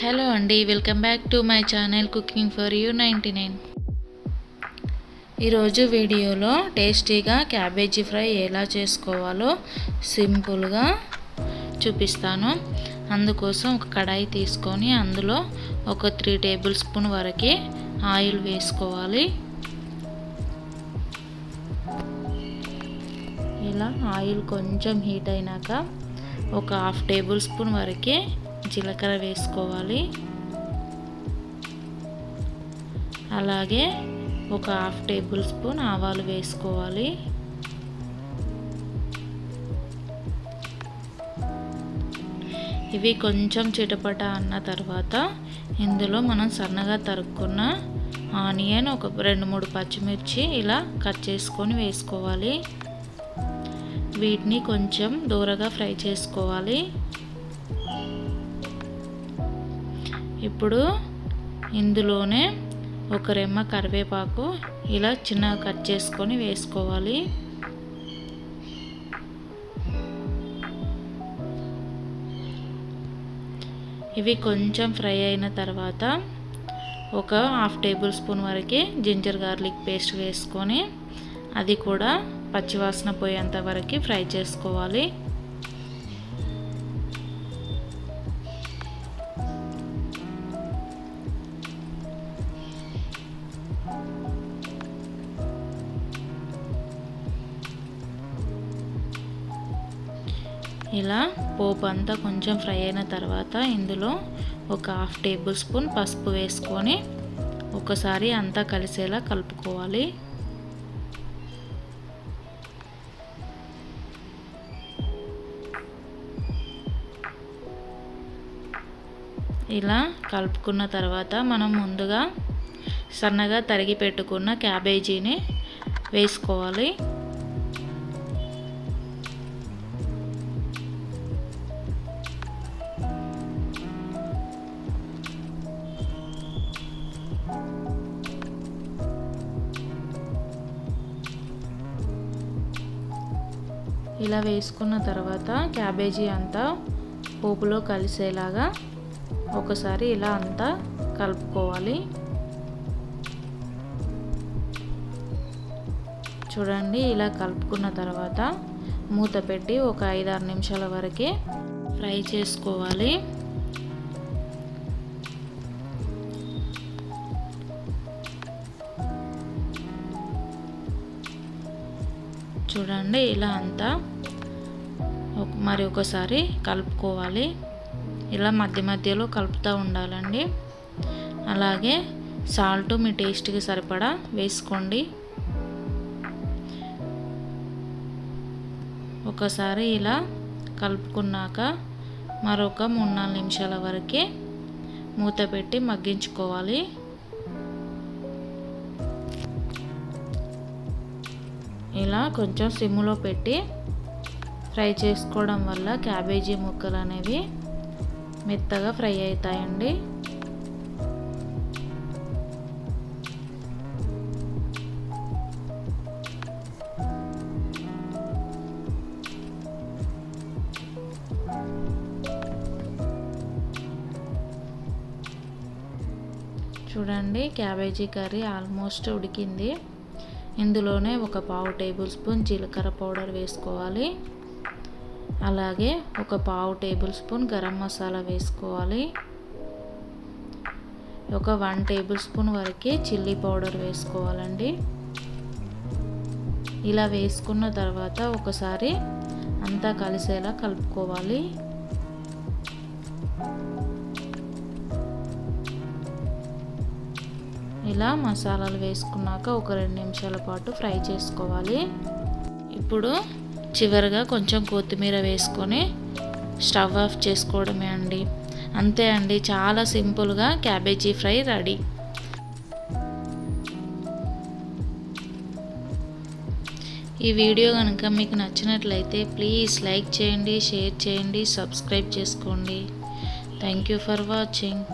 Hello అండి, welcome back to my channel cooking for you 99. ఈరోజు వీడియోలో టేస్టీగా క్యాబేజీ ఫ్రై ఎలా చేసుకోవాలో సింపుల్గా చూపిస్తాను. అందుకోసం ఒక కడాయి తీసుకొని అందులో ఒక 3 టేబుల్ స్పూన్ వరకు ఆయిల్ వేసుకోవాలి. ఇలా ఆయిల్ కొంచెం హీట్ అయినాక ఒక 1/2 టేబుల్ స్పూన్ వరకు జీలకర్ర వేసుకోవాలి. అలాగే ఒక 1/2 టేబుల్ స్పూన్ ఆవాలు వేసుకోవాలి. ఇవి కొంచెం చిటపట అన్న తర్వాత ఇందులో మనం సన్నగా తరుక్కున్న ఆనియన్, ఒక 2-3 పచ్చిమిర్చి ఇలా కట్ చేసుకొని వేసుకోవాలి. వీటిని కొంచెం దూరగా ఫ్రై చేసుకోవాలి. ఇప్పుడు ఇందులోనే ఒక రెమ్మ కరివేపాకు ఇలా చిన్నగా కట్ చేసుకొని వేసుకోవాలి. ఇవి కొంచెం ఫ్రై అయిన తర్వాత ఒక 1/2 టేబుల్ స్పూన్ వరకు జింజర్ గార్లిక్ పేస్ట్ వేసుకొని అది కూడా పచ్చివాసన పోయేంత వరకు ఫ్రై చేసుకోవాలి. ఇలా పోపు అంతా కొంచెం ఫ్రై అయిన తర్వాత ఇందులో ఒక 1/2 టేబుల్ స్పూన్ పసుపు వేసుకొని ఒకసారి అంతా కలిసేలా కలుపుకోవాలి. ఇలా కలుపుకున్న తర్వాత మనం ముందుగా సన్నగా తరిగి పెట్టుకున్న క్యాబేజీని వేసుకోవాలి. ఇలా వేసుకున్న తర్వాత క్యాబేజీ అంతా పోపులో కలిసేలాగా ఒకసారి ఇలా అంతా కలుపుకోవాలి. చూడండి, ఇలా కలుపుకున్న తర్వాత మూత పెట్టి ఒక 5-6 నిమిషాల వరకు ఫ్రై చేసుకోవాలి. చూడండి, ఇలా అంతా మరి ఒకసారి కలుపుకోవాలి. ఇలా మధ్య మధ్యలో కలుపుతూ ఉండాలండి. అలాగే సాల్ట్ మీ టేస్ట్కి సరిపడా వేసుకోండి. ఒకసారి ఇలా కలుపుకున్నాక మరొక 3-4 నిమిషాల వరకు మూత పెట్టి మగ్గించుకోవాలి. ఇలా కొంచెం సిమ్లో పెట్టి ఫ్రై చేసుకోవడం వల్ల క్యాబేజీ ముక్కలు అనేవి మెత్తగా ఫ్రై అవుతాయండి. చూడండి, క్యాబేజీ కర్రీ ఆల్మోస్ట్ ఉడికింది. ఇందులోనే ఒక 1/2 టేబుల్ స్పూన్ జీలకర్ర పౌడర్ వేసుకోవాలి. అలాగే ఒక 1/2 టేబుల్ స్పూన్ గరం మసాలా వేసుకోవాలి. ఒక 1 టేబుల్ స్పూన్ వరకు చిల్లీ పౌడర్ వేసుకోవాలండి. ఇలా వేసుకున్న తర్వాత ఒకసారి అంతా కలిసేలా కలుపుకోవాలి. ఇలా మసాలాలు వేసుకున్నాక ఒక 2 నిమిషాల పాటు ఫ్రై చేసుకోవాలి. ఇప్పుడు చివరిగా కొంచెం కొత్తిమీర వేసుకొని స్టవ్ ఆఫ్ చేసుకోవడమే అండి. అంతే అండి, చాలా సింపుల్గా క్యాబేజీ ఫ్రై రెడీ. ఈ వీడియో కనుక మీకు నచ్చినట్లయితే ప్లీజ్ లైక్ చేయండి, షేర్ చేయండి, సబ్స్క్రైబ్ చేసుకోండి. Thank you for watching.